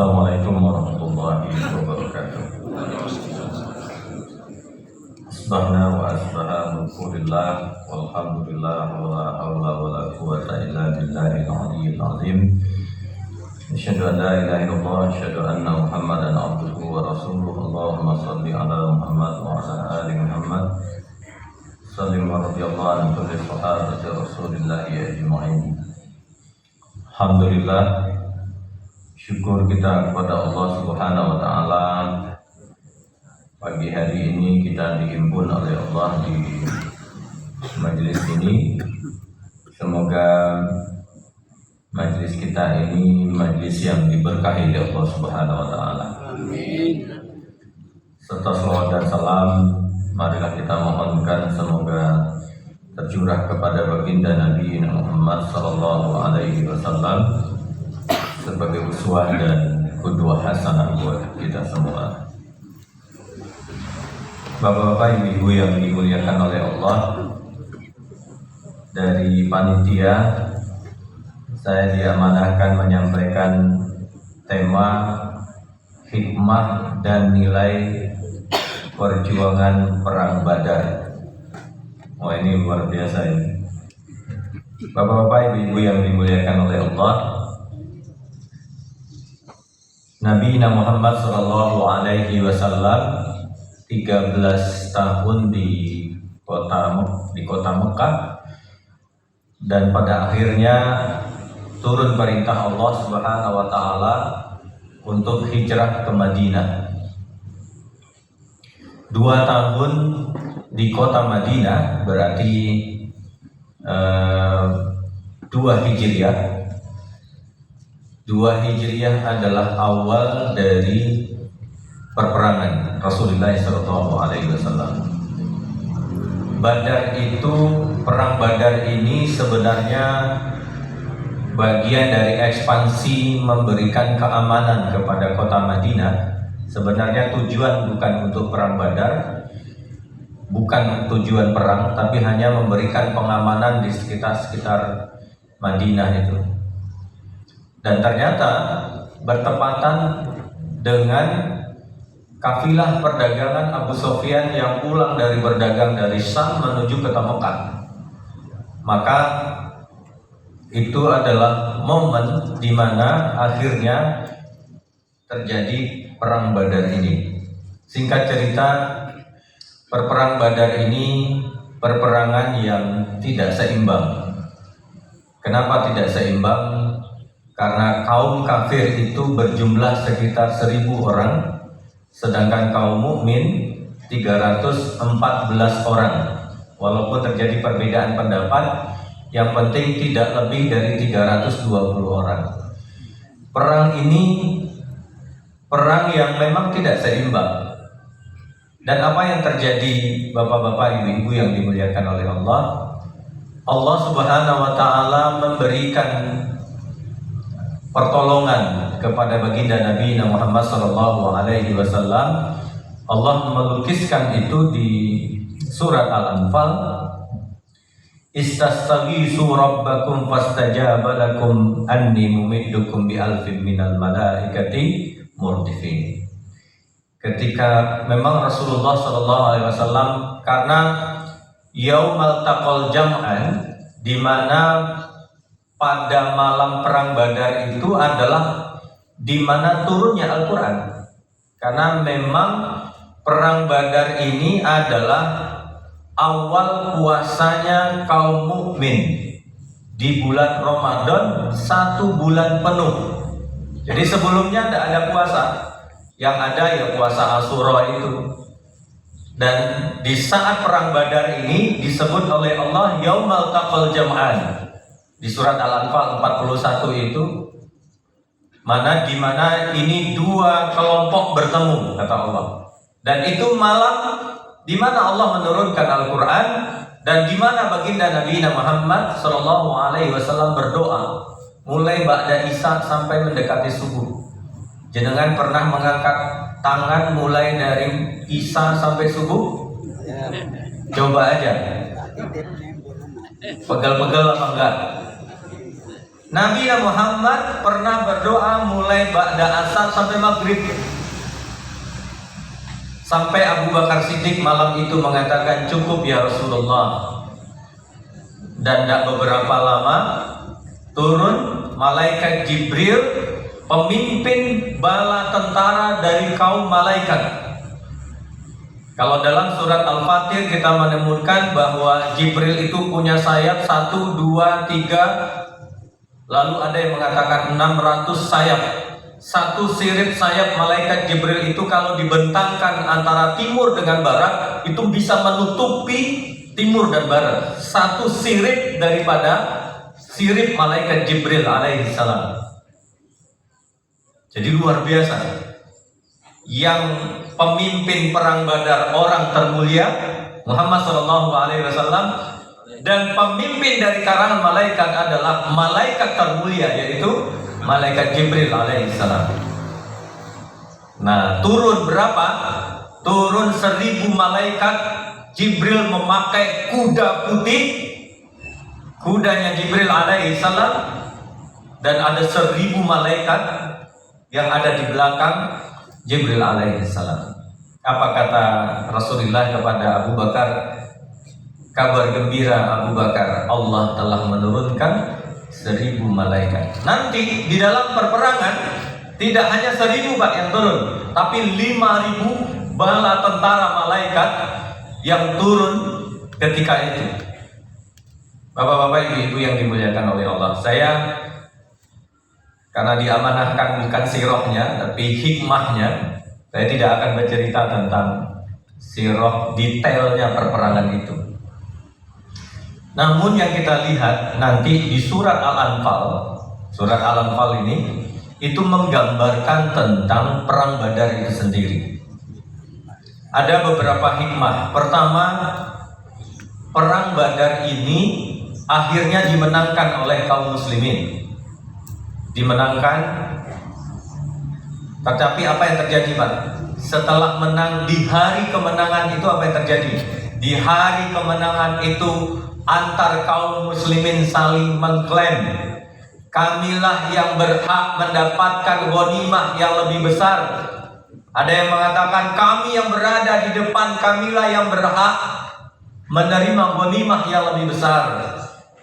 Assalamualaikum warahmatullahi wabarakatuh. Asbahna wa asbaha mulkulillah walhamdulillah wa la hawla wa la quwwata illa billahil aliyyil azim. Asyhadu an la ilaha illallah wa asyhadu anna Muhammadan abduhu wa rasuluhu. Allahumma shalli ala Muhammad wa ala ali Muhammad. Sallim wa radhiyallahu anhu kulli sahabati Rasulillah ajma'in. Alhamdulillah, syukur kita kepada Allah Subhanahu wa taala. Pagi hari ini kita dihimpun oleh Allah di majelis ini. Semoga majelis kita ini majelis yang diberkahi oleh Allah Subhanahu wa taala. Amin. Serta salawat dan salam marilah kita mohonkan semoga tercurah kepada baginda Nabi Muhammad sallallahu alaihi wasallam sebagai uswah dan qudwah hasanah buat kita semua. Bapak-bapak, ibu-ibu yang dimuliakan oleh Allah, dari panitia saya diamanahkan menyampaikan tema hikmah dan nilai perjuangan perang Badar. Wah, ini luar biasa ini. Bapak-bapak, ibu-ibu yang dimuliakan oleh Allah, Nabi Muhammad sallallahu alaihi wasallam 13 tahun di kota Mekah, dan pada akhirnya turun perintah Allah Subhanahu wa taala untuk hijrah ke Madinah. 2 tahun di kota Madinah berarti 2 Hijriah. 2 Hijriah adalah awal dari perperangan Rasulullah SAW. Badar itu, perang Badar ini sebenarnya bagian dari ekspansi memberikan keamanan kepada kota Madinah. Sebenarnya tujuan bukan untuk perang Badar, bukan tujuan perang, tapi hanya memberikan pengamanan di sekitar Madinah itu. Dan ternyata bertepatan dengan kafilah perdagangan Abu Sufyan yang pulang dari berdagang dari Syam menuju ke Mekah. Maka itu adalah momen di mana akhirnya terjadi perang Badar ini. Singkat cerita, perang Badar ini perperangan yang tidak seimbang. Kenapa tidak seimbang? Karena kaum kafir itu berjumlah sekitar 1000 orang, sedangkan kaum mukmin 314 orang. Walaupun terjadi perbedaan pendapat, yang penting tidak lebih dari 320 orang. Perang ini perang yang memang tidak seimbang. Dan apa yang terjadi, bapak-bapak, ibu-ibu yang dimuliakan oleh Allah? Allah Subhanahu wa taala memberikan pertolongan kepada baginda Nabi Muhammad sallallahu alaihi wasallam. Allah melukiskan itu di surat Al-Anfal. Istastaghisu rabbakum fastajaba lakum anni mumiddukum bi alfin minal malaikati murdifin. Ketika memang Rasulullah sallallahu alaihi wasallam, karena yaumal taqal jam'an, di mana pada malam perang Badar itu adalah di mana turunnya Al-Quran. Karena memang perang Badar ini adalah awal puasanya kaum mukmin di bulan Ramadan 1 bulan penuh. Jadi sebelumnya tidak ada puasa, yang ada ya puasa Asyura itu. Dan di saat perang Badar ini disebut oleh Allah yaumal taqal jam'an. Di surat Al-Anfal 41 itu, mana di mana ini 2 kelompok bertemu, kata Allah. Dan itu malam di mana Allah menurunkan Al-Quran, dan di mana baginda Nabi Muhammad sallallahu alaihi wasallam berdoa mulai ba'da Isya sampai mendekati subuh. Jenengan pernah mengangkat tangan mulai dari Isya sampai subuh? Coba aja. Pegel-pegel apa enggak? Nabi Muhammad pernah berdoa mulai ba'da asar sampai maghrib. Sampai Abu Bakar Siddiq malam itu mengatakan, cukup ya Rasulullah. Dan tidak beberapa lama turun malaikat Jibril, pemimpin bala tentara dari kaum malaikat. Kalau dalam surat Al-Fatir kita menemukan bahwa Jibril itu punya sayap 1, 2, 3, lalu ada yang mengatakan 600 sayap. Satu sirip sayap malaikat Jibril itu kalau dibentangkan antara timur dengan barat, itu bisa menutupi timur dan barat. Satu sirip daripada sirip malaikat Jibril alaihi salam. Jadi luar biasa. Yang pemimpin perang Badar orang termulia Muhammad sallallahu alaihi wasallam, dan pemimpin dari karangan malaikat adalah malaikat termulia, yaitu malaikat Jibril alaihissalam. Nah, turun berapa? Turun 1000 malaikat. Jibril memakai kuda putih, kudanya Jibril alaihissalam, dan ada 1000 malaikat yang ada di belakang Jibril alaihissalam. Apa kata Rasulullah kepada Abu Bakar? Kabar gembira Abu Bakar, Allah telah menurunkan 1000 malaikat. Nanti di dalam perperangan tidak hanya 1000 Pak yang turun, tapi 5000 bala tentara malaikat yang turun ketika itu. Bapak-bapak, ibu-ibu yang dimuliakan oleh Allah, saya karena diamanahkan bukan sirahnya tapi hikmahnya, saya tidak akan bercerita tentang sirah detailnya perperangan itu. Namun yang kita lihat nanti di surat Al-Anfal ini itu menggambarkan tentang perang Badar itu sendiri. Ada beberapa hikmah. Pertama, perang Badar ini akhirnya dimenangkan oleh kaum muslimin. Dimenangkan. Tetapi apa yang terjadi, Pak? Setelah menang di hari kemenangan itu, apa yang terjadi? Di hari kemenangan itu antar kaum muslimin saling mengklaim, kamilah yang berhak mendapatkan ghanimah yang lebih besar. Ada yang mengatakan kami yang berada di depan, kamilah yang berhak menerima ghanimah yang lebih besar.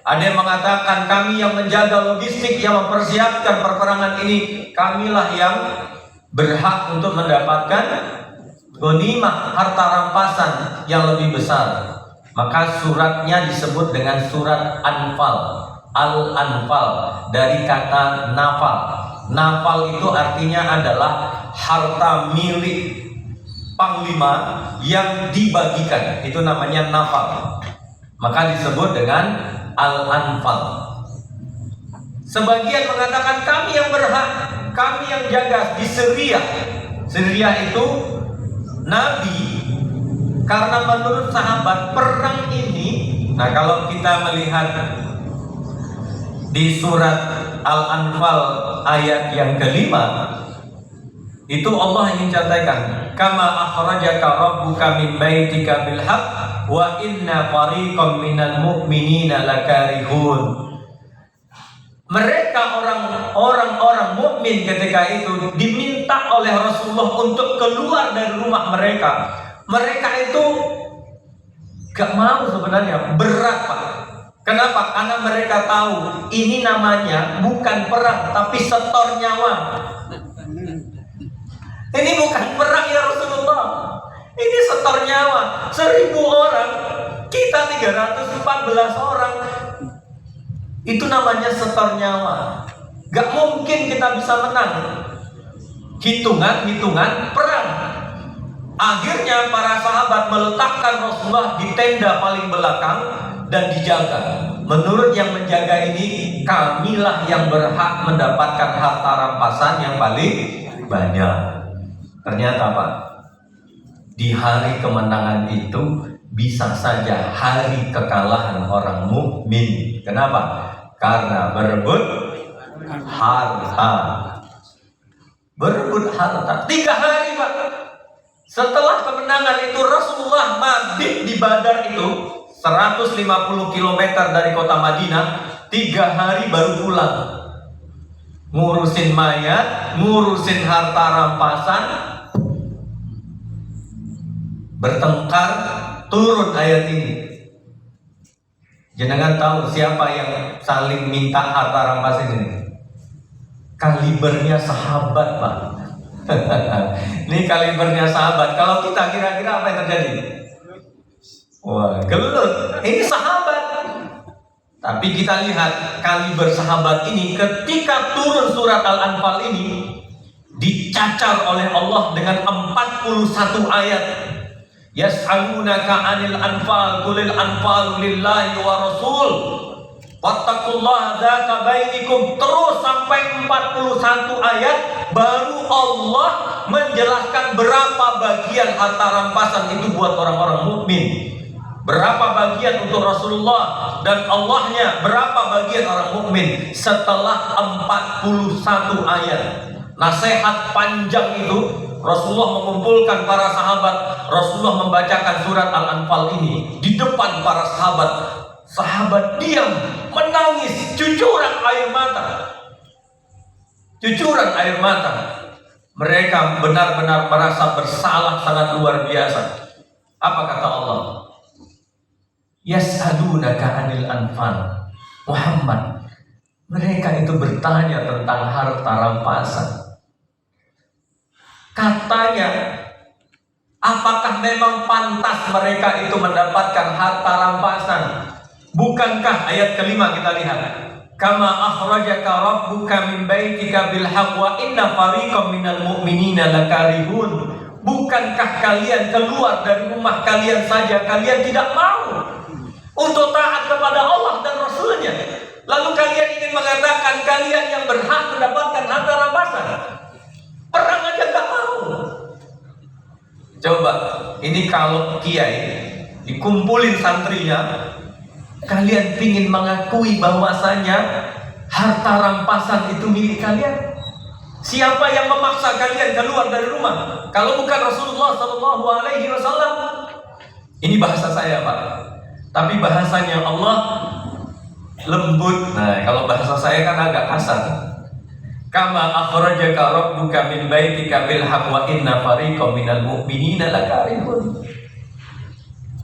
Ada yang mengatakan kami yang menjaga logistik, yang mempersiapkan perperangan ini, kamilah yang berhak untuk mendapatkan ghanimah, harta rampasan yang lebih besar. Maka suratnya disebut dengan surat Anfal, Al-Anfal, dari kata nafal. Nafal itu artinya adalah harta milik panglima yang dibagikan. Itu namanya nafal. Maka disebut dengan Al-Anfal. Sebagian mengatakan kami yang berhak, kami yang jaga di Syria. Syria itu Nabi, karena menurut sahabat perang ini, nah kalau kita melihat di surat Al-Anfal ayat yang kelima, itu Allah ingin catatkan, kama akhrajaka rabbuka min baitika bil haqq wa inna fariqam minal mu'minina lakarihun. Mereka orang-orang mukmin ketika itu diminta oleh Rasulullah untuk keluar dari rumah mereka. Mereka itu gak mau sebenarnya, berat Pak. Kenapa? Karena mereka tahu ini namanya bukan perang tapi setor nyawa. Ini bukan perang ya Rasulullah, ini setor nyawa. 1000 orang, kita 314 orang. Itu namanya setor nyawa. Gak mungkin kita bisa menang. Hitungan perang. Akhirnya para sahabat meletakkan Rasulullah di tenda paling belakang dan dijaga. Menurut yang menjaga ini, kamilah yang berhak mendapatkan harta rampasan yang paling banyak. Ternyata Pak, di hari kemenangan itu bisa saja hari kekalahan orang mukmin. Kenapa? Karena berebut harta. Berebut harta. 3 hari Pak. Setelah kemenangan itu Rasulullah mabit di Badar itu 150 km dari kota Madinah, 3 hari baru pulang. ngurusin mayat, ngurusin harta rampasan, bertengkar, turun ayat ini. Jenengan tahu siapa yang saling minta harta rampasan ini? Kalibernya sahabat, Pak. Ini kalibernya sahabat. Kalau kita kira-kira apa yang terjadi? Wah, gelut. Ini sahabat. Tapi kita lihat kaliber sahabat ini ketika turun surat Al-Anfal ini dicacar oleh Allah dengan 41 ayat. Yas'alunaka 'anil anfal qulil anfalu lillahi wa rasul wattaqullaha dzaka bainikum, terus sampai 41 ayat baru Allah menjelaskan berapa bagian harta rampasan itu buat orang-orang mukmin, berapa bagian untuk Rasulullah dan Allahnya, berapa bagian orang mukmin. Setelah 41 ayat nasihat panjang itu, Rasulullah mengumpulkan para sahabat. Rasulullah membacakan surat Al-Anfal ini di depan para sahabat. Sahabat diam, menangis, cucuran air mata. Cucuran air mata. Mereka benar-benar merasa bersalah sangat luar biasa. Apa kata Allah? Yas'alunaka 'anil anfal. Muhammad, mereka itu bertanya tentang harta rampasan. Katanya, apakah memang pantas mereka itu mendapatkan harta rampasan? Bukankah ayat kelima kita lihat, kama akhrajaka rabbuka min baitika bil haqq wa inna fariqam minal mu'minina lakarihun. Bukankah kalian keluar dari rumah kalian saja, kalian tidak mau untuk taat kepada Allah dan Rasulnya, lalu kalian ingin mengatakan kalian yang berhak mendapatkan harta rampasan? Perang aja gak mau. Coba, ini kalau kiai dikumpulin santrinya, kalian ingin mengakui bahwasanya harta rampasan itu milik kalian? Siapa yang memaksa kalian keluar dari rumah? Kalau bukan Rasulullah SAW. Ini bahasa saya, Pak. Tapi bahasanya Allah lembut. Nah, kalau bahasa saya kan agak kasar. Kama akhrajaka rabbuka min baitika bil haqq wa inna fariqam minal mu'minina lakarihun.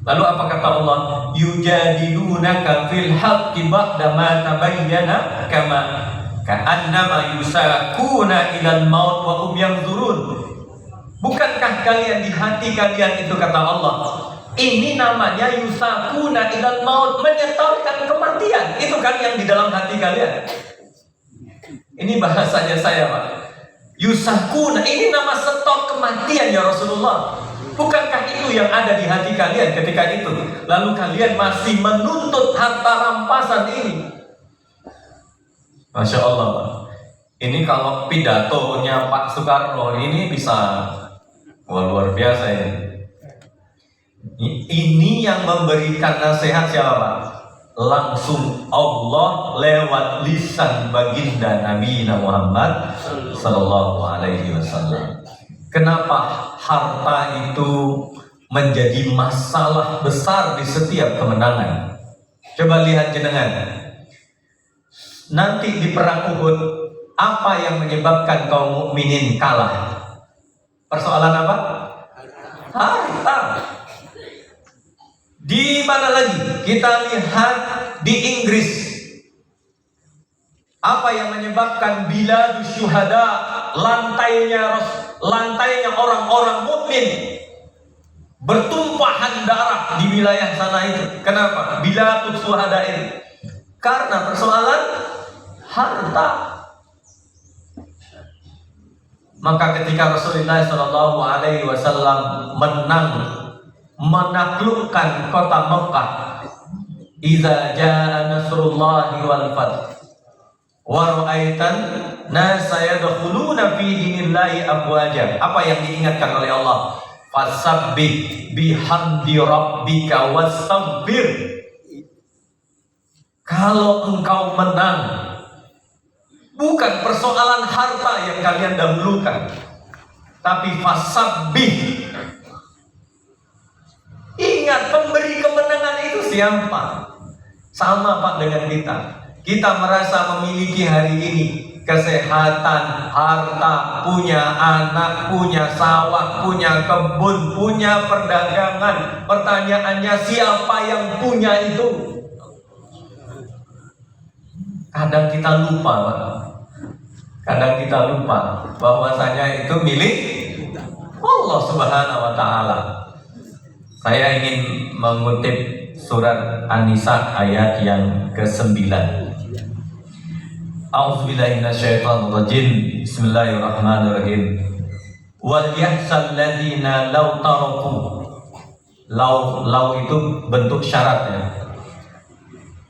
Lalu apa kata Allah? Yujadilunaka fil haqqi ba'da ma tabayyana kama ka'annama yusakuna ilal maut wa hum yanzurun. Bukankah kalian di hati kalian itu, kata Allah, ini namanya yusakuna ilal maut, menyetorkan kematian. Itu kan yang di dalam hati kalian. Ini bahasanya saya, Pak. Yusakuna, ini nama setor kematian ya Rasulullah. Bukankah itu yang ada di hati kalian ketika itu? Lalu kalian masih menuntut harta rampasan ini. Masya Allah, Pak. Ini kalau pidatonya Pak Soekarno ini bisa, wah, luar biasa ini. Ini yang memberikan nasihat siapa, Pak? Langsung Allah lewat lisan baginda Nabi Muhammad Sallallahu Alaihi Wasallam. Kenapa harta itu menjadi masalah besar di setiap kemenangan? Coba lihat jenengan. Nanti di perang Uhud, apa yang menyebabkan kaum mukminin kalah? Persoalan apa? Harta. Di mana lagi? Kita lihat di Inggris. Apa yang menyebabkan biladus syuhada, lantainya orang-orang mukmin bertumpahan darah di wilayah sana itu. Kenapa? Biladus syuhada ini. Karena persoalan harta. Maka ketika Rasulullah SAW menaklukkan kota Mekah, idza jaa nasrullahi wal fath wa ra'aitan nasa yadkhuluna fi dinillahi afwaja. Apa yang diingatkan oleh Allah? Fasabbih bihamdi rabbika wastaghfir. Kalau engkau menang, bukan persoalan harta yang kalian dahulukan, tapi fasabbih. Ingat, pemberi kemenangan itu siapa? Sama, Pak, dengan kita. Kita merasa memiliki hari ini kesehatan, harta, punya anak, punya sawah, punya kebun, punya perdagangan. Pertanyaannya, siapa yang punya itu? Kadang kita lupa, Pak. Kadang kita lupa bahwasanya itu milik Allah Subhanahu wa Ta'ala. Saya ingin mengutip surat An-Nisa ayat yang ke-9. A'udzubillahi minasyaitonirrajim. Bismillahirrahmanirrahim. Wal yahsal ladzina law taraku. Law itu bentuk syaratnya.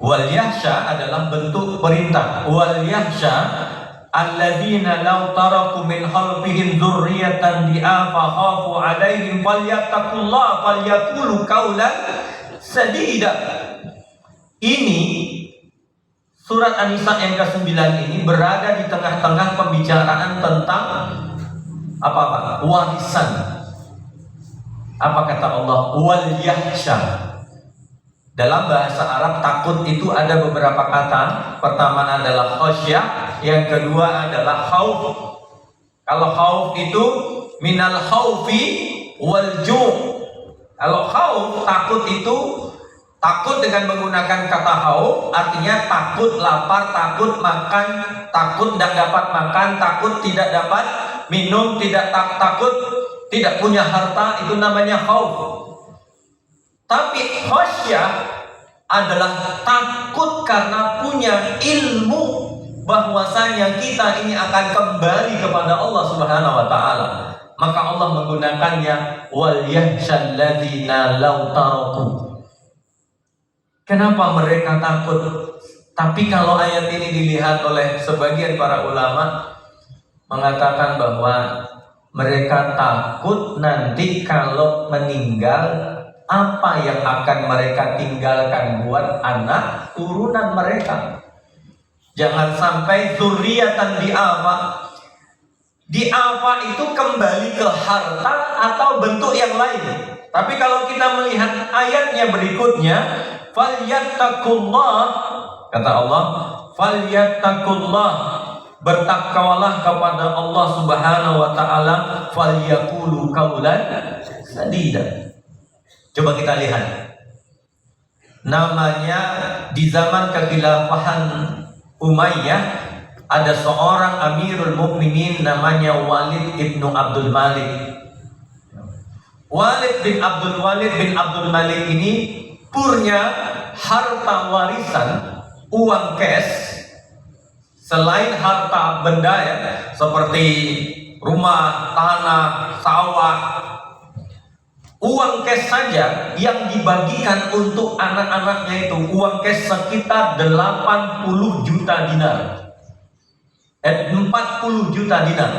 Wal yahsha adalah bentuk perintah. Wal yahsha alladzina law taraku min khalfihim dzurriyyatan di'afa khafu 'alaihim falyattaqullaha falyaqulu qawlan sadida. Ini surat An-Nisa yang ke-9 ini berada di tengah-tengah pembicaraan tentang apa? Warisan. Apa kata Allah? Wal yahsha. Dalam bahasa Arab takut itu ada beberapa kata. Pertama adalah khasyah, yang kedua adalah khauf. Kalau khauf itu minal khaufi wal ju'. Kalau khauf, takut itu takut dengan menggunakan kata khauf, artinya takut lapar, takut makan, takut tidak dapat makan, takut tidak dapat minum, takut tidak punya harta, itu namanya khauf. Tapi khasyah adalah takut karena punya ilmu bahwasanya kita ini akan kembali kepada Allah Subhanahu wa Ta'ala. Maka Allah menggunakannya wal yahsyal ladzina law taraku. Kenapa mereka takut? Tapi kalau ayat ini dilihat oleh sebagian para ulama mengatakan bahwa mereka takut nanti kalau meninggal, apa yang akan mereka tinggalkan buat anak turunan mereka. Jangan sampai dzurriyyatan di'afa. Di'afa itu kembali ke harta atau bentuk yang lain. Tapi kalau kita melihat ayatnya berikutnya, falyattaqullah, kata Allah, falyattaqullah, bertakwalah kepada Allah Subhanahu wa Ta'ala, falyaqulu qawlan sadida. Coba kita lihat. Namanya di zaman kekhilafahan Umayyah ada seorang Amirul Mukminin namanya Walid ibnu Abdul Malik. Walid bin Abdul Malik ini punya harta warisan, uang cash, selain harta benda ya, seperti rumah, tanah, sawah. Uang cash saja yang dibagikan untuk anak-anaknya itu uang cash sekitar 80 juta dinar. 40 juta dinar.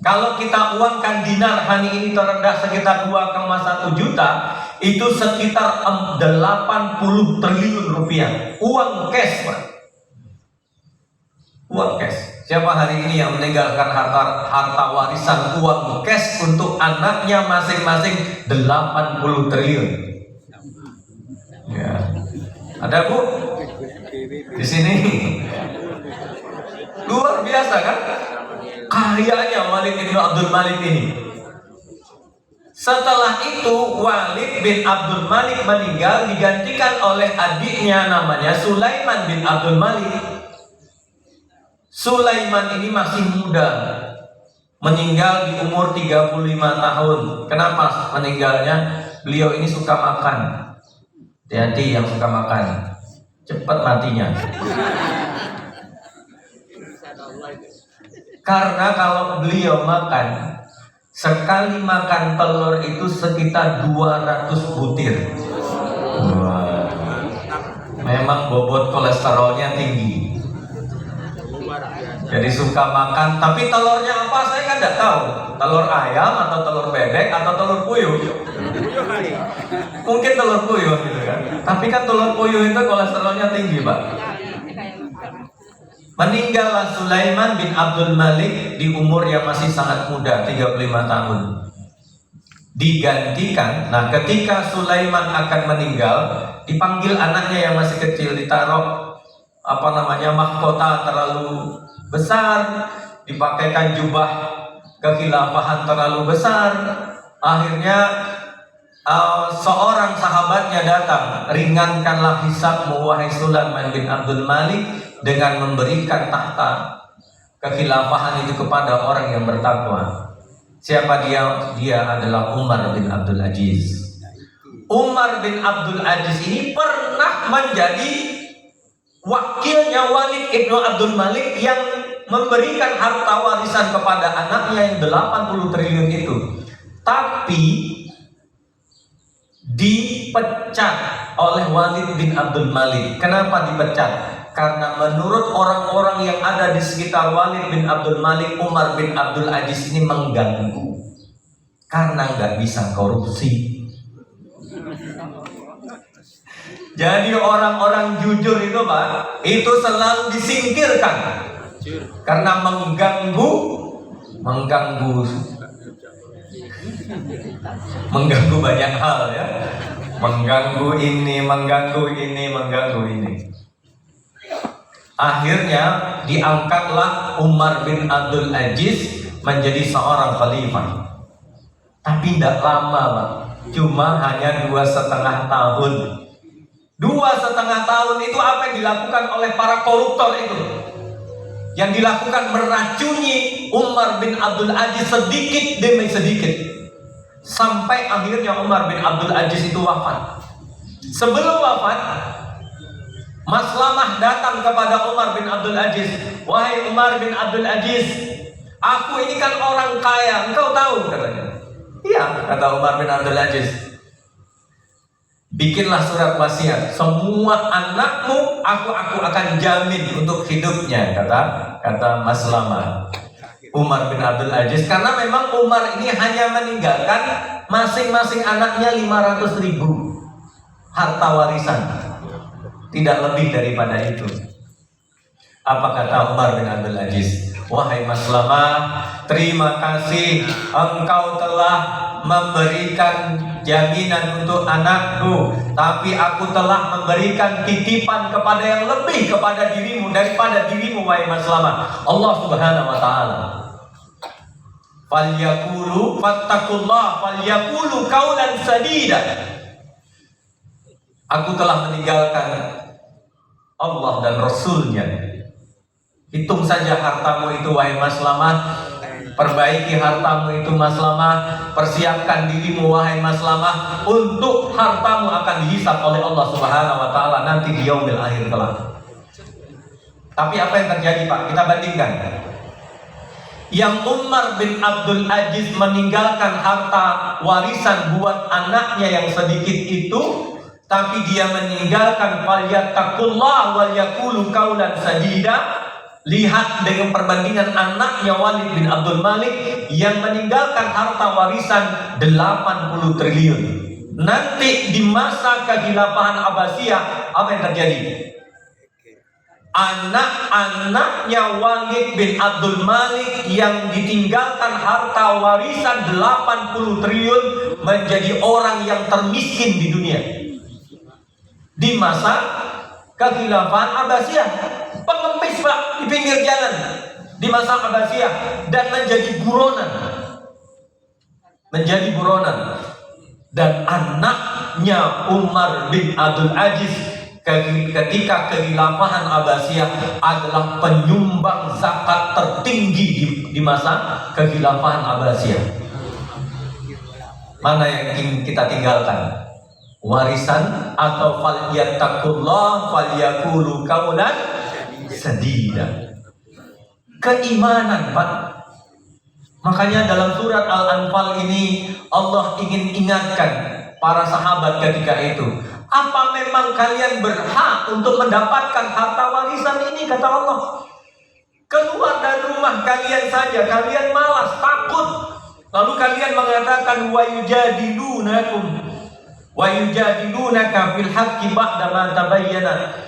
Kalau kita uangkan dinar hari ini terendah sekitar 2,1 juta, itu sekitar 80 triliun rupiah. Uang cash, Pak. Uang cash. Siapa hari ini yang meninggalkan harta warisan uang cash untuk anaknya masing-masing 80 triliun? Ya. Ada, Bu? Di sini. Luar biasa kan? Kayanya Walid bin Abdul Malik ini. Setelah itu Walid bin Abdul Malik meninggal, digantikan oleh adiknya namanya Sulaiman bin Abdul Malik. Sulaiman ini masih muda, meninggal di umur 35 tahun. Kenapa meninggalnya? Beliau ini suka makan. Hati-hati yang suka makan, cepat matinya. Karena kalau beliau makan, sekali makan telur itu sekitar 200 butir. Wah. Memang bobot kolesterolnya tinggi. Jadi suka makan, tapi telurnya apa saya kan tidak tahu. Telur ayam atau telur bebek atau telur puyuh. Mungkin telur puyuh gitu kan. Tapi kan telur puyuh itu kolesterolnya tinggi, Pak. Meninggallah Sulaiman bin Abdul Malik di umur yang masih sangat muda, 35 tahun. Digantikan, nah ketika Sulaiman akan meninggal, dipanggil anaknya yang masih kecil, ditaruh mahkota terlalu besar, dipakaikan jubah kekhilafahan terlalu besar. Akhirnya seorang sahabatnya datang, ringankanlah hisabmu wahai Sulaiman bin Abdul Malik dengan memberikan tahta kekhilafahan itu kepada orang yang bertakwa. Siapa dia? Dia adalah Umar bin Abdul Aziz. Umar bin Abdul Aziz ini pernah menjadi wakilnya Walid ibnu Abdul Malik yang memberikan harta warisan kepada anaknya yang 80 triliun itu. Tapi dipecat oleh Walid bin Abdul Malik. Kenapa dipecat? Karena menurut orang-orang yang ada di sekitar Walid bin Abdul Malik, Umar bin Abdul Aziz ini mengganggu karena nggak bisa korupsi. Jadi orang-orang jujur itu Pak, itu selalu disingkirkan karena mengganggu banyak hal ya. Mengganggu ini. Akhirnya diangkatlah Umar bin Abdul Aziz menjadi seorang khalifah. Tapi tidak lama Pak, cuma hanya 2,5 tahun. 2,5 tahun itu apa yang dilakukan oleh para koruptor itu? Yang dilakukan meracuni Umar bin Abdul Aziz sedikit demi sedikit, sampai akhirnya Umar bin Abdul Aziz itu wafat. Sebelum wafat, Maslamah datang kepada Umar bin Abdul Aziz. Wahai Umar bin Abdul Aziz, aku ini kan orang kaya, engkau tahu katanya. Iya, kata Umar bin Abdul Aziz. Bikinlah surat wasiat, semua anakmu aku akan jamin untuk hidupnya, kata Maslamah. Umar bin Abdul Aziz, karena memang Umar ini hanya meninggalkan masing-masing anaknya 500.000 harta warisan, tidak lebih daripada itu. Apa kata Umar bin Abdul Aziz? Wahai Maslamah, terima kasih engkau telah memberikan jaminan untuk anakku, tapi aku telah memberikan titipan kepada yang lebih kepada dirimu daripada dirimu wahai Maslamah, Allah Subhanahu wa taala. Falyaqulu fattaqullah falyaqulu qaulan sadida. Aku telah meninggalkan Allah dan Rasulnya. Hitung saja hartamu itu wahai Maslamah, perbaiki hartamu itu Maslamah, persiapkan dirimu wahai Maslamah untuk hartamu akan dihisab oleh Allah Subhanahu wa taala nanti di yaumil akhir kelak. Tapi apa yang terjadi Pak? Kita bandingkan. Yang Umar bin Abdul Aziz meninggalkan harta warisan buat anaknya yang sedikit itu, tapi dia meninggalkan falyattaqullah wal yaqulu qaulan sadida. Lihat dengan perbandingan anaknya Walid bin Abdul Malik yang meninggalkan harta warisan 80 triliun. Nanti di masa kekhilafahan Abbasiyah apa yang terjadi? Anak-anaknya Walid bin Abdul Malik yang ditinggalkan harta warisan 80 triliun menjadi orang yang termiskin di dunia. Di masa kekhilafahan Abbasiyah, pengemis Pak di pinggir jalan di masa Abbasiyah, dan menjadi buronan. Dan anaknya Umar bin Abdul Aziz ketika kekhilafahan Abbasiyah adalah penyumbang zakat tertinggi di masa kekhilafahan Abbasiyah. Mana yang ingin kita tinggalkan? Warisan atau falyattaqullah falyaqulu qaulan sadida? Keimanan Pak. Makanya dalam surat Al-Anfal ini Allah ingin ingatkan para sahabat ketika itu, apa memang kalian berhak untuk mendapatkan harta warisan ini? Kata Allah, keluar dari rumah kalian saja kalian malas, takut, lalu kalian mengatakan wa yujadilunaka fil haqqi ba'da ma tabayyana.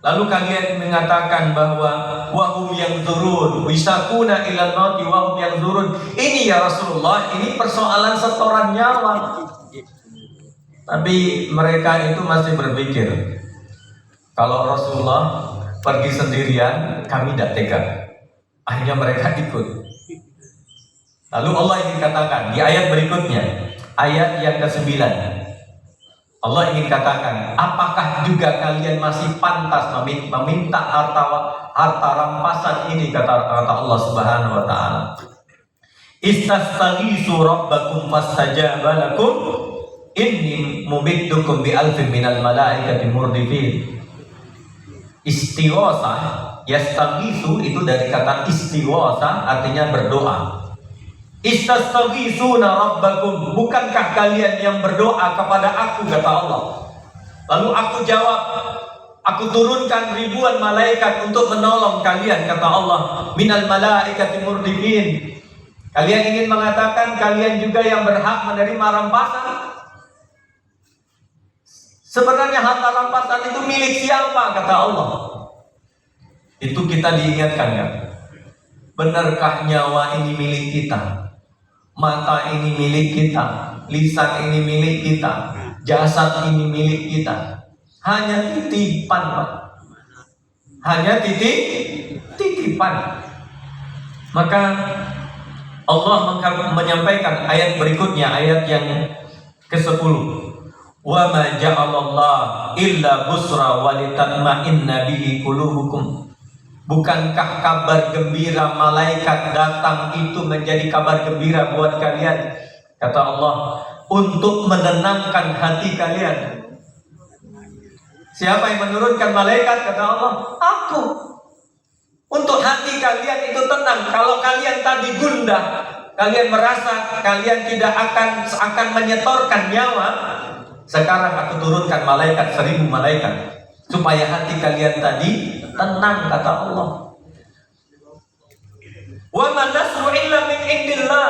Lalu kalian mengatakan bahwa wahum yanzurun wisakuna ilal mauti wahum yanzurun. Ini ya Rasulullah, ini persoalan setoran nyawa. Tapi mereka itu masih berpikir, kalau Rasulullah pergi sendirian kami tidak tega. Akhirnya mereka ikut. Lalu Allah ingin katakan di ayat berikutnya, ayat yang ke-9, Allah ingin katakan, apakah juga kalian masih pantas meminta harta rampasan ini, kata Allah Subhanahu wa taala. Istastaghiitsu rabbakum fastajaba lakum inni mumiddukum bi alfin minal malaikati murdifin. Istighosah, yastaghitsu itu dari kata istighosah, artinya berdoa. Istastaghisuna rabbakum, bukankah kalian yang berdoa kepada aku, kata Allah. Lalu aku jawab, aku turunkan ribuan malaikat untuk menolong kalian, kata Allah. Minal malaikati murdifin. Kalian ingin mengatakan kalian juga yang berhak menerima rampasan? Sebenarnya harta rampasan itu milik siapa, kata Allah. Itu kita diingatkan, kan? Benarkah nyawa ini milik kita? Mata ini milik kita, lisan ini milik kita, jasad ini milik kita. Hanya titipan, Pak. Hanya titipan. Maka Allah menyampaikan ayat berikutnya, ayat yang ke-10. Wa ma ja'alallahu illa busra wa litatma'inna bihi qulubukum. Bukankah kabar gembira malaikat datang itu menjadi kabar gembira buat kalian, kata Allah, untuk menenangkan hati kalian. Siapa yang menurunkan malaikat, kata Allah? Aku. Untuk hati kalian itu tenang. Kalau kalian tadi gundah, kalian merasa kalian tidak akan menyetorkan nyawa, sekarang aku turunkan malaikat, 1000 malaikat, supaya hati kalian tadi tenang, kata Allah. Wa man nasru illa min indillah.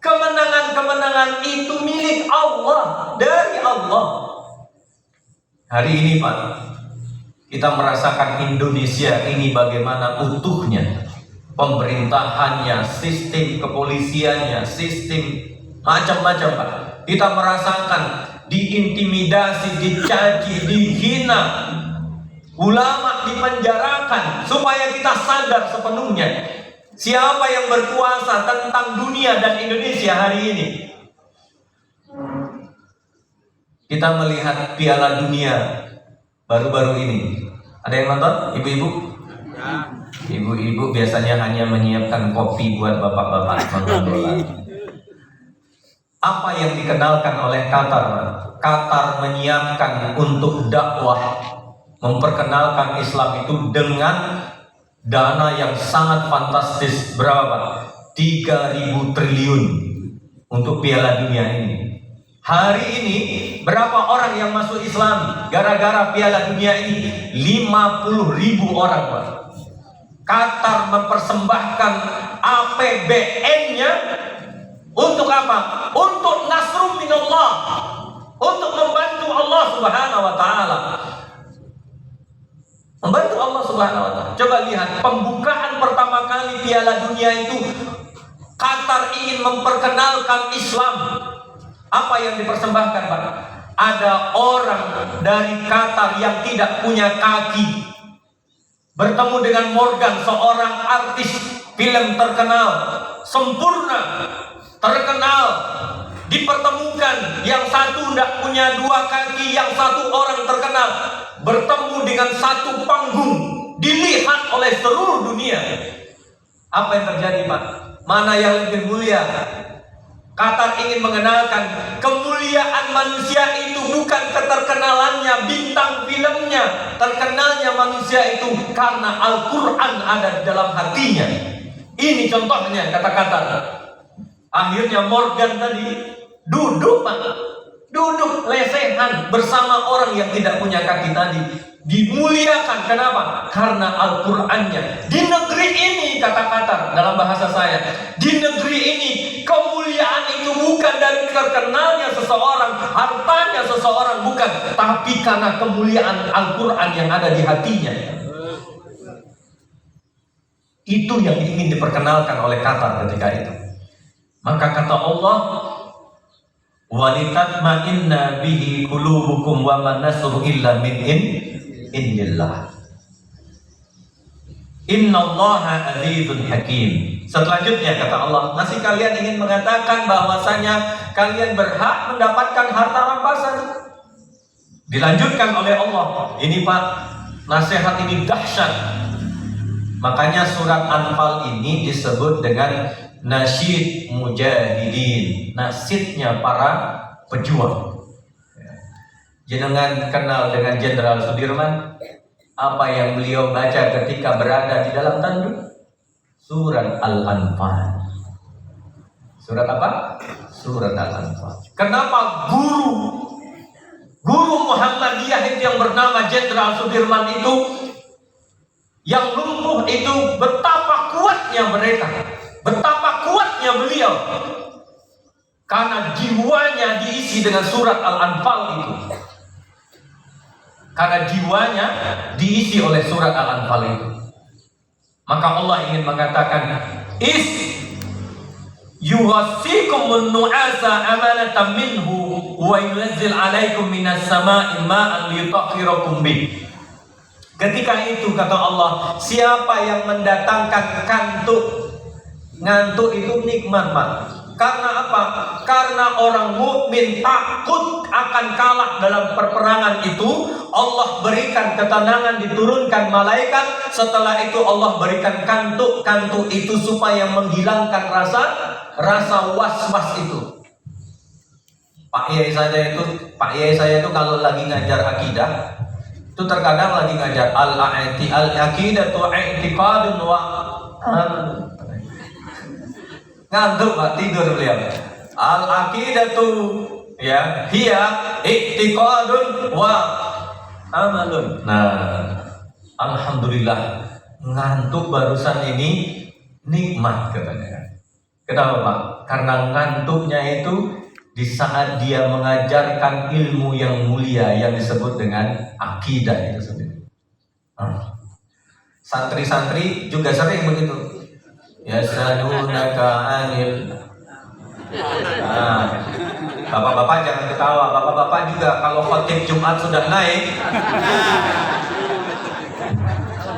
Kemenangan itu milik Allah, dari Allah. Hari ini, Pak, kita merasakan Indonesia ini bagaimana utuhnya, pemerintahannya, sistem kepolisiannya, sistem macam-macam, Pak. Kita merasakan diintimidasi, dicaci, dihina, ulama dipenjarakan, supaya kita sadar sepenuhnya siapa yang berkuasa tentang dunia dan Indonesia hari ini. Kita melihat Piala Dunia baru-baru ini. Ada yang nonton? Ibu-ibu? Ibu-ibu biasanya hanya menyiapkan kopi buat bapak-bapak nonton bola. Apa yang dikenalkan oleh Qatar? Qatar menyiapkan untuk dakwah, memperkenalkan Islam itu dengan dana yang sangat fantastis. Berapa? 3.000 triliun untuk Piala Dunia ini. Hari ini berapa orang yang masuk Islam gara-gara Piala Dunia ini? 50.000 orang, Pak. Qatar mempersembahkan APBN-nya untuk apa? Untuk nasrun minallah, untuk membantu Allah Subhanahu wa taala. Membantu Allah Subhanahu wa taala. Coba lihat pembukaan pertama kali Piala Dunia itu, Qatar ingin memperkenalkan Islam. Apa yang dipersembahkan, Pak? Ada orang dari Qatar yang tidak punya kaki bertemu dengan Morgan, seorang artis film terkenal, sempurna, terkenal, dipertemukan. Yang satu tidak punya 2 kaki, yang satu orang terkenal, bertemu dengan satu panggung, dilihat oleh seluruh dunia. Apa yang terjadi, Pak? Mana yang lebih mulia? Qatar ingin mengenalkan kemuliaan manusia itu bukan keterkenalannya, bintang filmnya. Terkenalnya manusia itu karena Al-Quran ada di dalam hatinya. Ini contohnya, kata Qatar. Akhirnya Morgan tadi duduk, Pak, duduk lesehan bersama orang yang tidak punya kaki tadi. Dimuliakan. Kenapa? Karena Al-Qur'annya. Di negeri ini, kata Qatar dalam bahasa saya, di negeri ini kemuliaan itu bukan dari terkenalnya seseorang, hartanya seseorang, bukan, tapi karena kemuliaan Al-Qur'an yang ada di hatinya. Itu yang ingin diperkenalkan oleh Qatar ketika itu. Maka kata Allah, walitatma'inna bihi qulubukum wa man nasru illa min indillah. Innallaha azizun hakim. Selanjutnya kata Allah, masih kalian ingin mengatakan bahwasanya kalian berhak mendapatkan harta rampasan? Dilanjutkan oleh Allah. Ini Pak, nasihat ini dahsyat. Makanya surat Anfal ini disebut dengan nasyid mujahidin, nasyidnya para pejuang. Jenengan kenal dengan Jenderal Sudirman? Apa yang beliau baca ketika berada di dalam tanduk? Surat Al-Anfal. Surat apa? Surat Al-Anfal. Kenapa guru Muhammadiyah itu yang bernama Jenderal Sudirman itu, yang lumpuh itu, betapa kuatnya mereka, betapa kuatnya beliau, karena jiwanya diisi dengan surat Al-Anfal itu. Karena jiwanya diisi oleh surat Al-Anfal itu. Maka Allah ingin mengatakan, yughasikum nu'asa amanatan minhu wa yunzil 'alaikum minas sama'i ma'an liyutahhirakum bih. Ketika itu kata Allah, siapa yang mendatangkan ngantuk itu nikmat, Pak. Karena apa? Karena orang mukmin takut akan kalah dalam perperangan itu, Allah berikan ketenangan, diturunkan malaikat. Setelah itu Allah berikan kantuk itu supaya menghilangkan rasa was-was itu. Pak Yai saya itu kalau lagi ngajar akidah, itu terkadang lagi ngajar al-aqidatu i'tiqadun wa ngantuk Pak, tidur beliau. Al-aqidatu ya hiya i'tiqadun wa amalun. Nah, alhamdulillah ngantuk barusan ini nikmat katanya. Kenapa Pak? Karena ngantuknya itu di saat dia mengajarkan ilmu yang mulia yang disebut dengan akidah itu sendiri. Santri-santri juga sering begitu. Yasalunaka anil. Bapak-bapak jangan ketawa. Bapak-bapak juga kalau khotib Jumat sudah naik,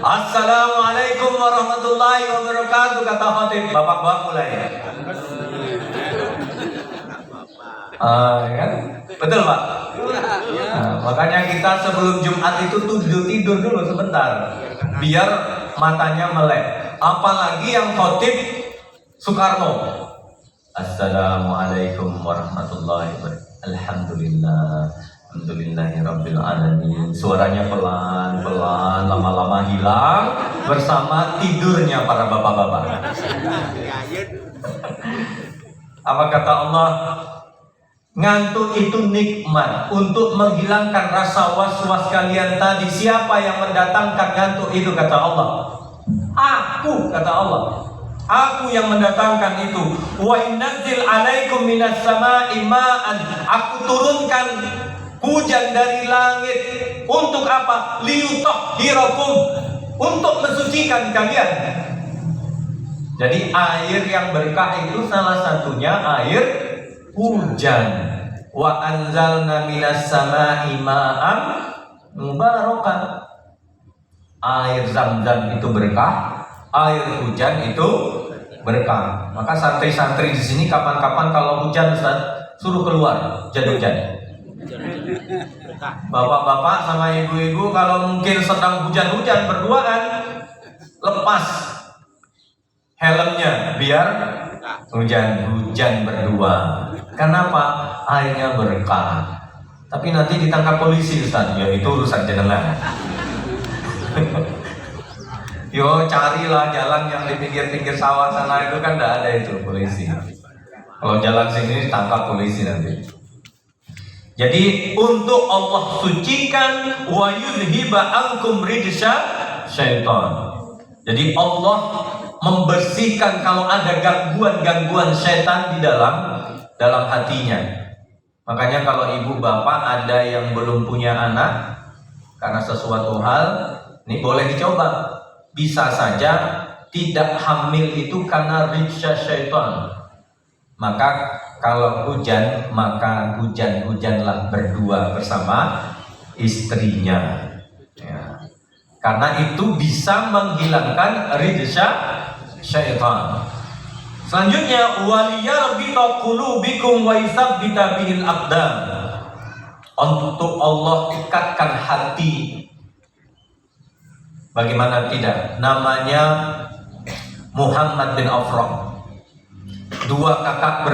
Assalamualaikum warahmatullahi wabarakatuh kata khotib, bapak-bapak mulai. Kan? Betul Pak? Makanya kita sebelum Jumat itu tidur dulu sebentar, biar matanya melek. Apalagi yang khotib Soekarno. Assalamualaikum warahmatullahi wabarakatuh. Alhamdulillahirabbil alamin. Suaranya pelan-pelan, lama-lama hilang bersama tidurnya para bapak-bapak. Apa kata Allah? Ngantuk itu nikmat untuk menghilangkan rasa was-was kalian tadi. Siapa yang mendatangkan ngantuk itu kata Allah? Aku kata Allah. Aku yang mendatangkan itu. Wa innazil 'alaikum minas sama'i ma'an. Aku turunkan hujan dari langit untuk apa? Liyutahhirakum, untuk mensucikan kalian. Jadi air yang berkah itu salah satunya air hujan. Wa anzalna minas sama'i ma'an mubarakan. Air Zam-Zam itu berkah, air hujan itu berkah. Maka santri-santri di sini kapan-kapan kalau hujan Ustaz, suruh keluar hujan-hujan. Bapak-bapak sama ibu-ibu kalau mungkin sedang hujan-hujan berduaan, lepas helmnya biar hujan-hujan berdua. Kenapa? Airnya berkah. Tapi nanti ditangkap polisi Ustaz, ya itu urusan jenengan. Yo carilah jalan yang di pinggir-pinggir sawah sana itu kan tidak ada itu polisi. Kalau jalan sini ditangkap polisi nanti. Jadi untuk Allah sucikan wa yuzhiba ankum rijsa syaitan. Jadi Allah membersihkan kalau ada gangguan-gangguan setan di dalam hatinya. Makanya kalau ibu bapak ada yang belum punya anak karena sesuatu hal, ini boleh dicoba. Bisa saja tidak hamil itu karena rijsa syaitan. Maka kalau hujan, maka hujan-hujanlah berdua bersama istrinya. Ya. karena itu bisa menghilangkan ridha syaitan. Selanjutnya, waliyarbita qulubikum wa yusabbita bihil aqdam. Untuk Allah ikatkan hati. Bagaimana tidak? Namanya Muhammad bin Afra. Dua kakak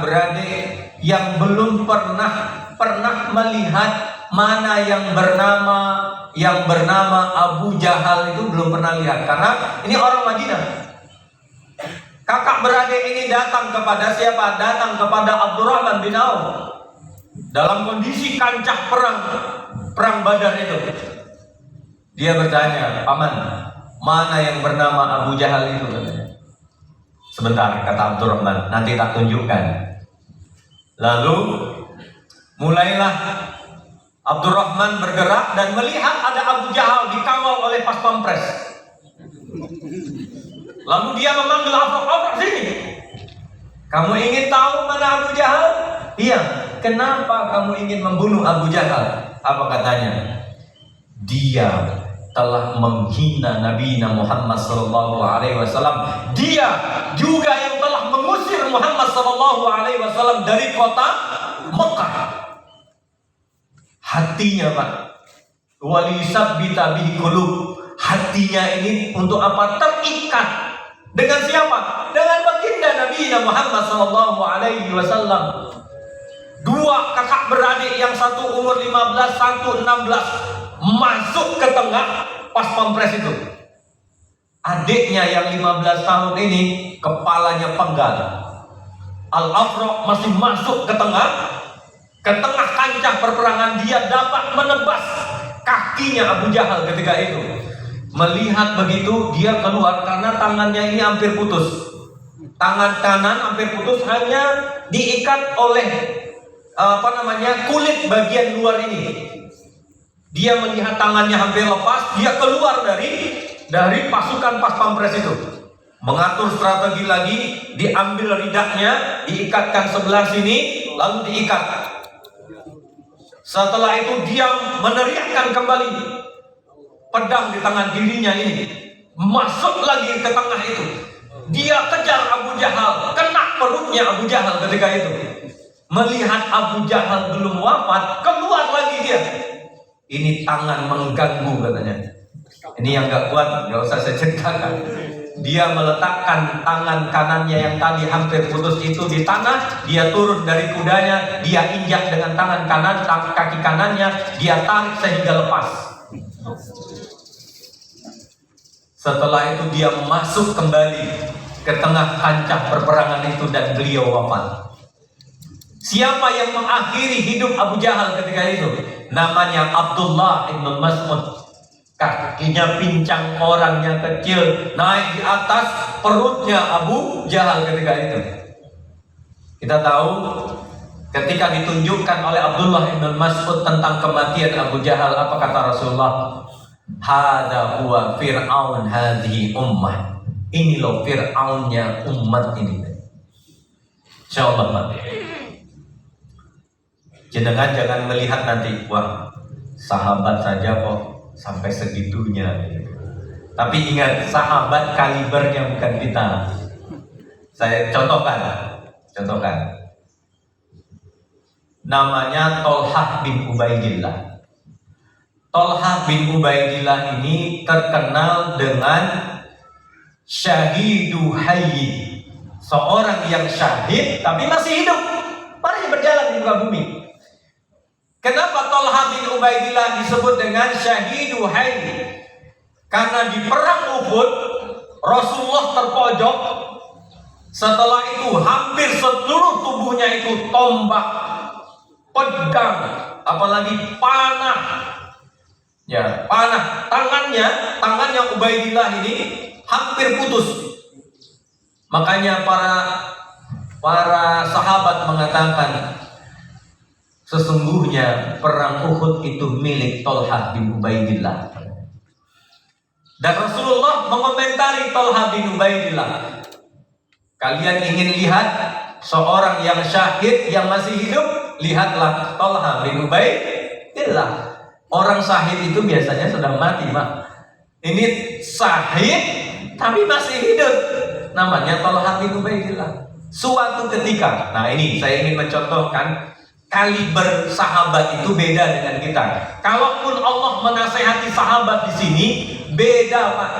beradik yang belum pernah melihat mana yang bernama Abu Jahal, itu belum pernah lihat, karena ini orang Madinah. Kakak beradik ini datang kepada siapa? Datang kepada Abdurrahman bin Auf dalam kondisi kancah perang Badar itu. Dia bertanya, "Paman, mana yang bernama Abu Jahal itu?" "Sebentar," kata Abdurrahman, "nanti tak tunjukkan." Lalu mulailah Abdurrahman bergerak dan melihat ada Abu Jahal dikawal oleh pas pampres. Lalu dia memanggil Afra, "Sini. Kamu ingin tahu mana Abu Jahal?" "Iya." "Kenapa kamu ingin membunuh Abu Jahal?" Apa katanya? "Dia telah menghina Nabi Muhammad SAW. Dia juga yang telah mengusir Muhammad SAW dari kota Mekah." Hatinya, Pak, walisabbita bihi qulub. Hatinya ini untuk apa? Terikat. Dengan siapa? Dengan baginda Nabi Muhammad SAW. Dua kakak beradik, yang satu umur 15, satu 16, masuk ke tengah pas pampres itu. Adiknya yang 15 tahun ini kepalanya penggal. Al-Afra masih masuk ke tengah kancah perperangan. Dia dapat menebas kakinya Abu Jahal ketika itu. Melihat begitu, dia keluar karena tangannya ini hampir putus. Tangan kanan hampir putus, hanya diikat oleh kulit bagian luar ini. Dia melihat tangannya hampir lepas, dia keluar dari pasukan pas pampres itu. Mengatur strategi lagi, diambil ridahnya, diikatkan sebelah sini, lalu diikat. Setelah itu dia meneriakkan kembali. Pedang di tangan kirinya ini masuk lagi ke tengah itu. Dia kejar Abu Jahal, kena perutnya Abu Jahal ketika itu. Melihat Abu Jahal belum wafat, keluar lagi dia. Ini tangan mengganggu katanya. Ini yang gak kuat, gak usah saya ceritakan. Dia meletakkan tangan kanannya yang tadi hampir putus itu di tanah. Dia turun dari kudanya, dia injak dengan tangan kanan, kaki kanannya, dia tarik sehingga lepas. Setelah itu dia masuk kembali ke tengah kancah perperangan itu dan beliau wafat. Siapa yang mengakhiri hidup Abu Jahal ketika itu? Namanya Abdullah ibn Mas'ud. Kakinya pincang, orangnya kecil, naik di atas perutnya Abu Jahal ketika itu. Kita tahu ketika ditunjukkan oleh Abdullah ibn Mas'ud tentang kematian Abu Jahal, apa kata Rasulullah? "Hada huwa Fir'aun hadhihi ummah." Ini loh Fir'aunnya umat ini. Insyaallah, Pak. Jangan melihat nanti, wah, sahabat saja kok sampai segitunya. Tapi ingat, sahabat kalibernya bukan kita. Saya contohkan. Namanya Tolhah bin Ubaidillah. Tolhah bin Ubaidillah ini terkenal dengan syahidu hayy, seorang yang syahid tapi masih hidup, masih berjalan di muka bumi. Kenapa Tolhah bin Ubaidillah disebut dengan syahidu hayy? Karena di perang Uhud Rasulullah terpojok. Setelah itu hampir seluruh tubuhnya itu tombak, pedang, apalagi panah. Ya, panah. Tangannya Ubaidillah ini hampir putus. Makanya para sahabat mengatakan, sesungguhnya perang Uhud itu milik Tolhah bin Ubaidillah. Dan Rasulullah mengomentari Tolhah bin Ubaidillah, kalian ingin lihat seorang yang syahid yang masih hidup? Lihatlah Tolhah bin Ubaidillah. Orang syahid itu biasanya sudah mati, Mak. Ini syahid tapi masih hidup. Namanya Thalhah bin Ubaidillah. Suatu ketika, nah ini saya ingin mencontohkan kaliber sahabat itu beda dengan kita. Kalaupun Allah menasehati sahabat di sini, beda, Pak.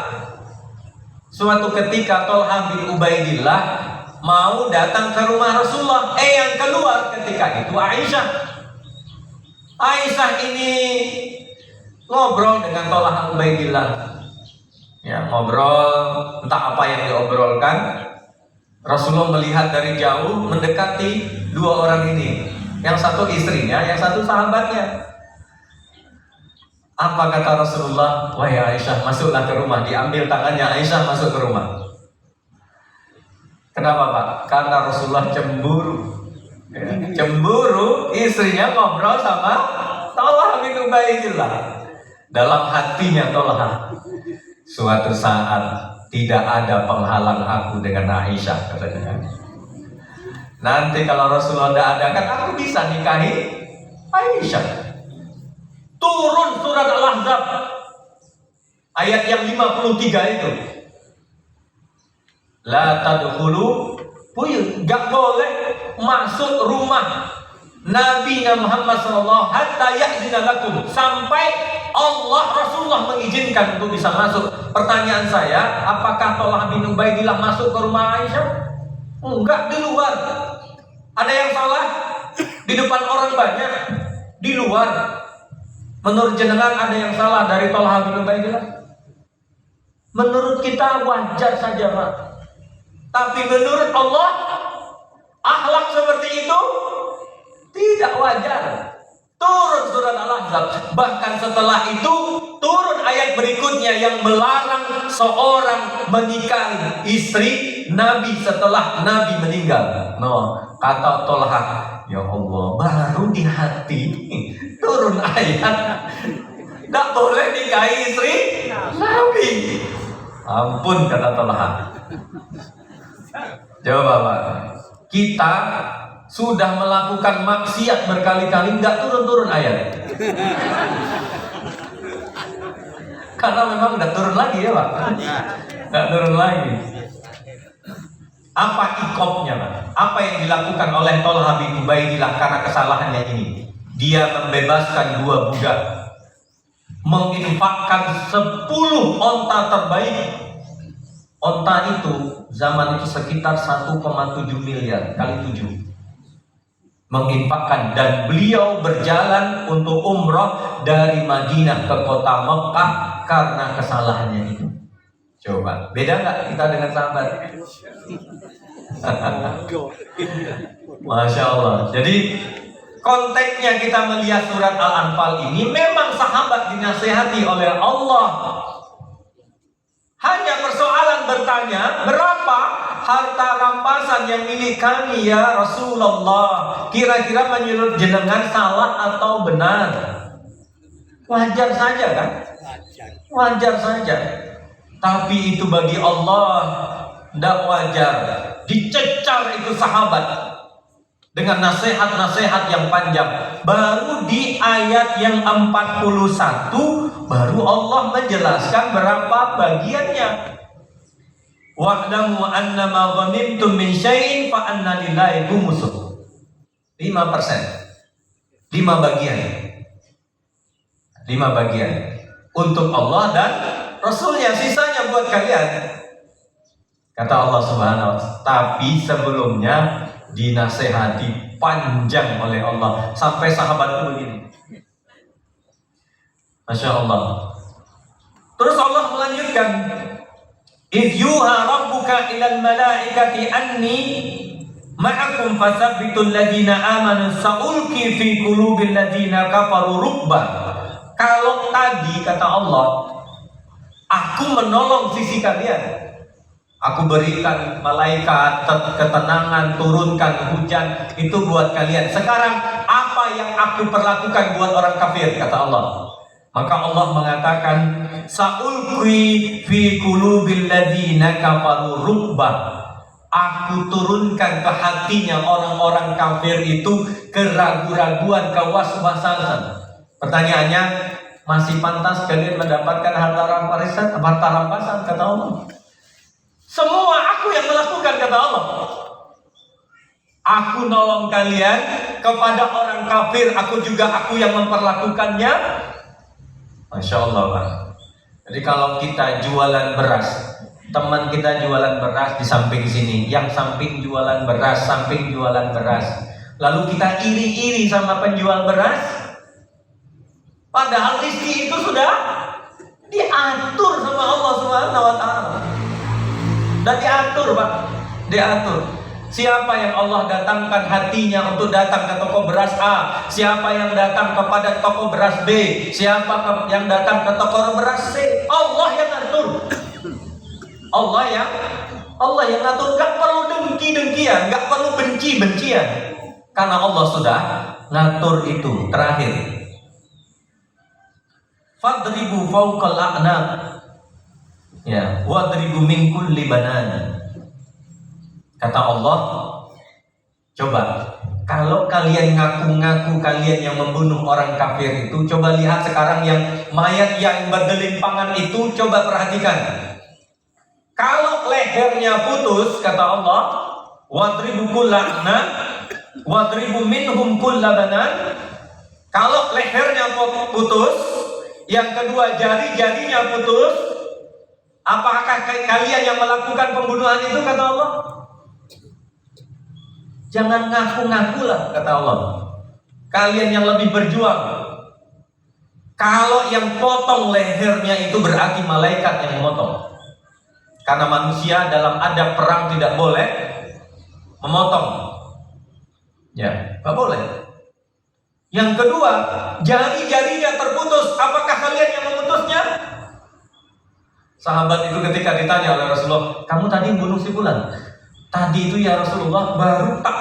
Suatu ketika Thalhah bin Ubaidillah mau datang ke rumah Rasulullah. Yang keluar ketika itu Aisyah. Aisyah ini ngobrol dengan Thalhah bin Ubaidillah. Ya, ngobrol, entah apa yang diobrolkan. Rasulullah melihat dari jauh, mendekati dua orang ini. Yang satu istrinya, yang satu sahabatnya. Apa kata Rasulullah? Wahai Aisyah, masuklah ke rumah. Diambil tangannya Aisyah, masuk ke rumah. Kenapa, Pak? Karena Rasulullah cemburu. Cemburu istrinya ngobrol sama Thalhah bin Ubaidillah. Dalam hatinya Thalhah, suatu saat tidak ada penghalang aku dengan Aisyah, katanya. Nanti kalau Rasulullah tidak ada, kan aku bisa nikahi Aisyah. Turun surat Al-Ahzab ayat yang 53 itu. La tadkhulu buyut, gak boleh masuk rumah Nabi Muhammad sallallahu hatta ya'zina lakum, sampai Allah Rasulullah mengizinkan untuk bisa masuk. Pertanyaan saya, apakah Thalhah bin Ubaidillah masuk ke rumah Aisyah? Enggak, di luar. Ada yang salah? Di depan orang banyak, di luar. Menurut jenengan ada yang salah dari Thalhah bin Ubaidillah? Menurut kita wajar saja, Pak. Tapi menurut Allah, akhlak seperti itu tidak wajar. Turun surat Al-Ahzab. Bahkan setelah itu turun ayat berikutnya yang melarang seorang menikahi istri Nabi setelah Nabi meninggal. Kata Thalhah, ya Allah, baru di hati turun ayat tidak boleh nikahi istri Nabi. Ampun, kata Thalhah. Coba, Pak, kita sudah melakukan maksiat berkali-kali, nggak turun-turun ayat. Karena memang nggak turun lagi, ya Pak. Nggak turun lagi. Apa ikopnya, Pak? Apa yang dilakukan oleh Thalhah bin Ubaidillah karena kesalahannya ini? Dia membebaskan 2 budak, menginfakkan 10 onta terbaik. Onta itu zaman itu sekitar 1,7 miliar kali 7. Menginfakkan, dan beliau berjalan untuk umroh dari Madinah ke kota Mekah karena kesalahannya itu. Coba, beda nggak kita dengan sahabat? Masya Allah. Jadi konteksnya kita melihat surat Al-Anfal ini, memang sahabat dinasehati oleh Allah. Hanya persoalan bertanya, berapa harta rampasan yang milik kami ya Rasulullah? Kira-kira menurut jenengan salah atau benar? Wajar saja kan? Wajar saja. Tapi itu bagi Allah tidak wajar. Dicecar itu sahabat dengan nasihat-nasihat yang panjang. Baru di ayat yang 41 baru Allah menjelaskan berapa bagiannya. Wa'lamu annama ghanimtum min syai'in fa anna lillahi khumsuh. 5%. 5 bagian. 5 bagian untuk Allah dan Rasulnya, sisanya buat kalian. Kata Allah Subhanahu wa ta'ala. Tapi sebelumnya dinasehati panjang oleh Allah sampai sahabat itu begini. Masya Allah. Terus Allah melanjutkan, "Idh yuha rabbuka ilal malaikati anni ma'akum fasabbitul ladina amanu sa'ulki fi qulubil ladina kafaru rukbah." Kalau tadi kata Allah, aku menolong sisi kalian. Aku berikan malaikat ketenangan, turunkan hujan, itu buat kalian. Sekarang apa yang aku perlakukan buat orang kafir, kata Allah. Maka Allah mengatakan, sa'ulqi fi qulubil ladzina kafaru rukbah. Aku turunkan ke hatinya orang-orang kafir itu keraguan-raguan, kewaswasan. Pertanyaannya, masih pantas kalian mendapatkan harta rampasan, kata Allah. Semua aku yang melakukan, kata Allah. Aku nolong kalian kepada orang kafir, aku yang memperlakukannya. Masya Allah, Pak. Jadi kalau kita jualan beras, teman kita jualan beras di samping sini, yang samping jualan beras, lalu kita iri-iri sama penjual beras, padahal rezeki itu sudah diatur sama Allah Subhanahu wa Ta'ala. Dan diatur, Pak, diatur. Siapa yang Allah datangkan hatinya untuk datang ke toko beras A, siapa yang datang kepada toko beras B, siapa yang datang ke toko beras C, Allah yang atur. Allah yang atur. Gak perlu dengki-dengkian, gak perlu benci-bencian, karena Allah sudah ngatur itu. Terakhir, fadribu fawqal a'naq, ya, wadribu min kulli banan. Kata Allah, coba kalau kalian ngaku-ngaku kalian yang membunuh orang kafir itu, coba lihat sekarang yang mayat yang bergelimpangan itu, coba perhatikan. Kalau lehernya putus, kata Allah, wadribu kulla'na wadribu minhum kullabanan. Kalau lehernya putus, yang kedua jari-jarinya putus, apakah kalian yang melakukan pembunuhan itu, kata Allah? Jangan ngaku-ngakulah, kata Allah. Kalian yang lebih berjuang. Kalau yang potong lehernya itu berarti malaikat yang memotong. Karena manusia dalam adab perang tidak boleh memotong. Ya, nggak boleh. Yang kedua, jari-jarinya terputus. Apakah kalian yang memutusnya? Sahabat itu ketika ditanya oleh Rasulullah, kamu tadi bunuh si fulan? Tadi itu ya Rasulullah, baru tak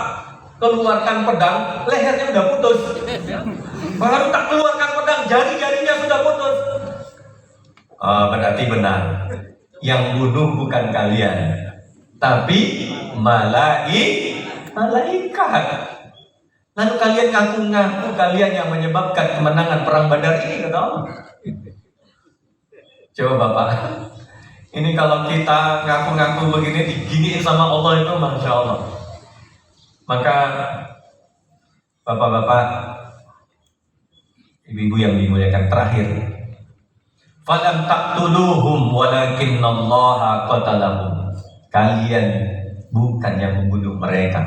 keluarkan pedang, lehernya udah putus. Baru tak keluarkan pedang, jari-jarinya sudah putus. Berarti benar, yang bunuh bukan kalian, tapi malaikat. Lalu kalian ngaku-ngaku kalian yang menyebabkan kemenangan perang Badar ini, kata Allah. Coba Bapak, ini kalau kita ngaku-ngaku begini diginiin sama Allah itu, Masya Allah. Maka Bapak-bapak, ibu-ibu yang dimuliakan, terakhir, falam taqtuluhum walakinnallaha qatalahum. Kalian bukan yang membunuh mereka,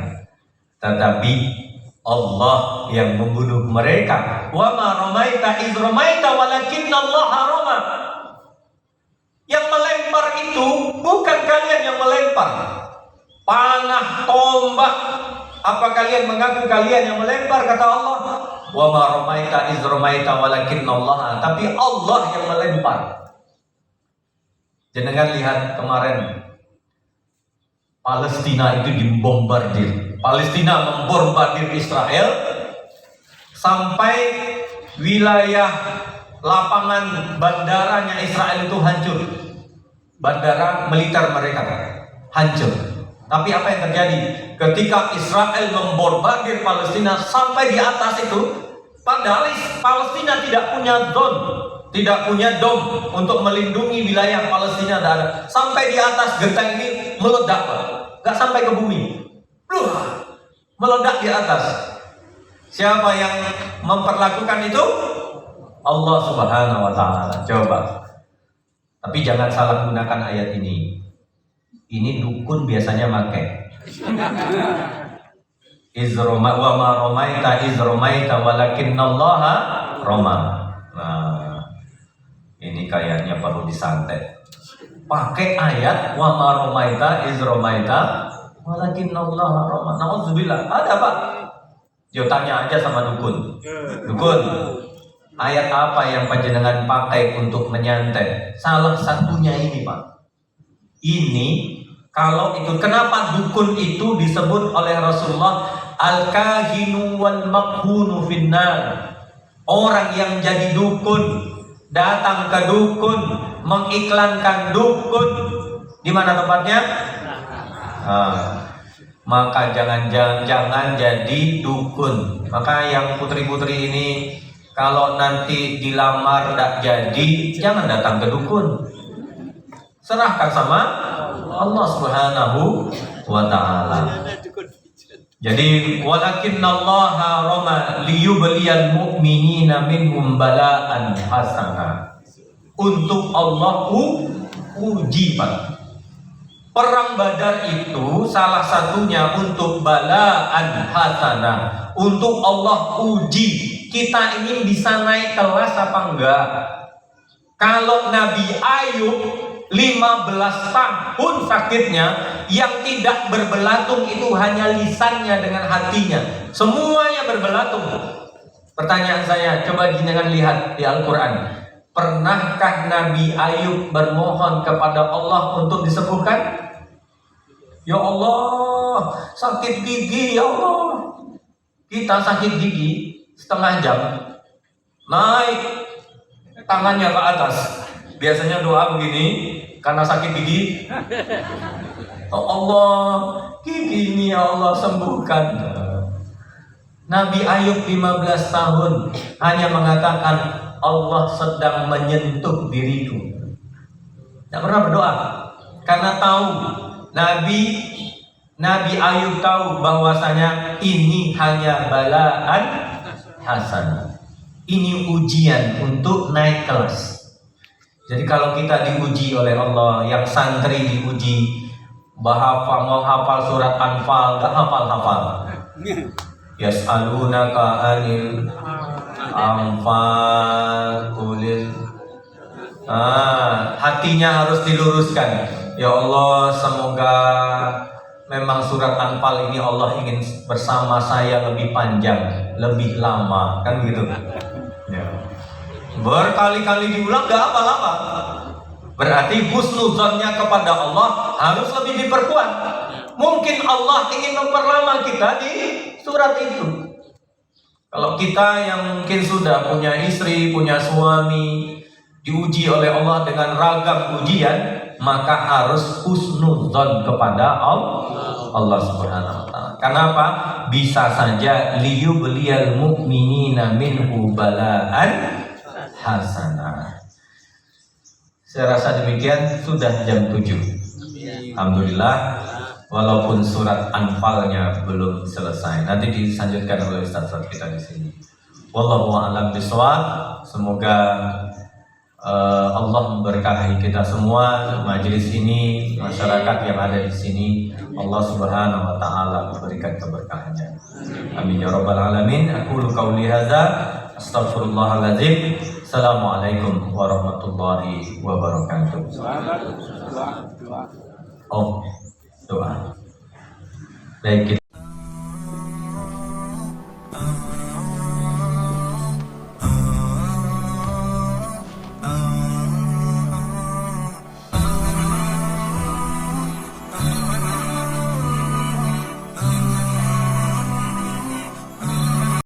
tetapi Allah yang membunuh mereka. Wa ma ramaita iz ramaita walakinnallaha rama. Yang melempar itu bukan kalian yang melempar. Panah, tombak, apa kalian mengaku kalian yang melempar, kata Allah. Wa ma ramaita iz ramaita walakinnallaha. Tapi Allah yang melempar. Jenengan lihat kemarin Palestina itu dibombardir. Palestina membombardir Israel sampai wilayah lapangan bandaranya Israel itu hancur. Bandara militer mereka hancur. Tapi apa yang terjadi? Ketika Israel membombardir Palestina sampai di atas itu, padahal Palestina tidak punya zone, tidak punya dom untuk melindungi wilayah Palestina. Sampai di atas genteng ini meledak, gak sampai ke bumi. Meledak di atas. Siapa yang memperlakukan itu? Allah Subhanahu wa Ta'ala. Coba. Tapi jangan salah gunakan ayat ini. Ini dukun biasanya pakai. Izroma wa ma romaita izromaita walakinnallaha roma. Nah, ini kayaknya perlu disantet. Pakai ayat wa ma romaita izromaita walakinnallaha roma. Nauzubillah. Ada Pak? Yo tanya aja sama dukun. Dukun, ayat apa yang panjenengan pakai untuk menyantet? Salah satunya ini Pak. Ini kalau itu, kenapa dukun itu disebut oleh Rasulullah al-kahinu wal makhunu finnar? Orang yang jadi dukun, datang ke dukun, mengiklankan dukun, di mana tempatnya? Maka jangan jadi dukun. Maka yang putri-putri ini Kalau nanti dilamar tidak jadi, jangan datang ke dukun. Serahkan sama Allah Subhanahu wa ta'ala. Jadi walakinallaha rama liyubliyal mu'minina minhum bala'an hasana. Untuk Allah uji, Pak. Perang Badar itu salah satunya untuk bala'an hasanah, untuk Allah uji kita ini bisa naik kelas apa enggak. Kalau Nabi Ayub 15 tahun sakitnya, yang tidak berbelatung itu hanya lisannya dengan hatinya, semuanya berbelatung. Pertanyaan saya, coba jangan lihat di Al-Quran, pernahkah Nabi Ayub bermohon kepada Allah untuk disembuhkan? Ya Allah, sakit gigi, ya Allah. Kita sakit gigi setengah jam, naik tangannya ke atas. Biasanya doa begini, karena sakit gigi, oh Allah, gigi ini ya Allah sembuhkan. Nabi Ayub 15 tahun hanya mengatakan, Allah sedang menyentuh diriku. Tidak pernah berdoa, karena tahu Nabi Ayub tahu bahwasanya ini hanya balaan hasanah. Ini ujian untuk naik kelas. Jadi kalau kita diuji oleh Allah, yang santri diuji mau hafal surat Anfal, gak hafal. Yas'alunaka anil Anfal kulil. Hatinya harus diluruskan. Ya Allah, semoga memang surat Anfal ini Allah ingin bersama saya lebih panjang, lebih lama, kan gitu. Ya. Berkali-kali diulang gak apa-apa. Berarti husnuzonnya kepada Allah harus lebih diperkuat. Mungkin Allah ingin memperlama kita di surat itu. Kalau kita yang mungkin sudah punya istri, punya suami, diuji oleh Allah dengan ragam ujian, maka harus husnuzon kepada Allah Subhanahu wa ta'ala. Kenapa? Bisa saja liyubliyal mu'minina minhu bala'an hasanah. Saya rasa demikian, sudah jam 7. Alhamdulillah, walaupun surat Anfalnya belum selesai. Nanti dilanjutkan oleh ustaz-ustaz kita di sini. Wallahu a'lam bishawab. Semoga Allah memberkahi kita semua, majelis ini, masyarakat yang ada di sini. Allah Subhanahu wa ta'ala memberikan keberkahannya. Amin ya rabbal alamin. Aqulu qauli hadza, astaghfirullahaladzim. Assalamualaikum warahmatullahi wabarakatuh. Oh, doa. Baik.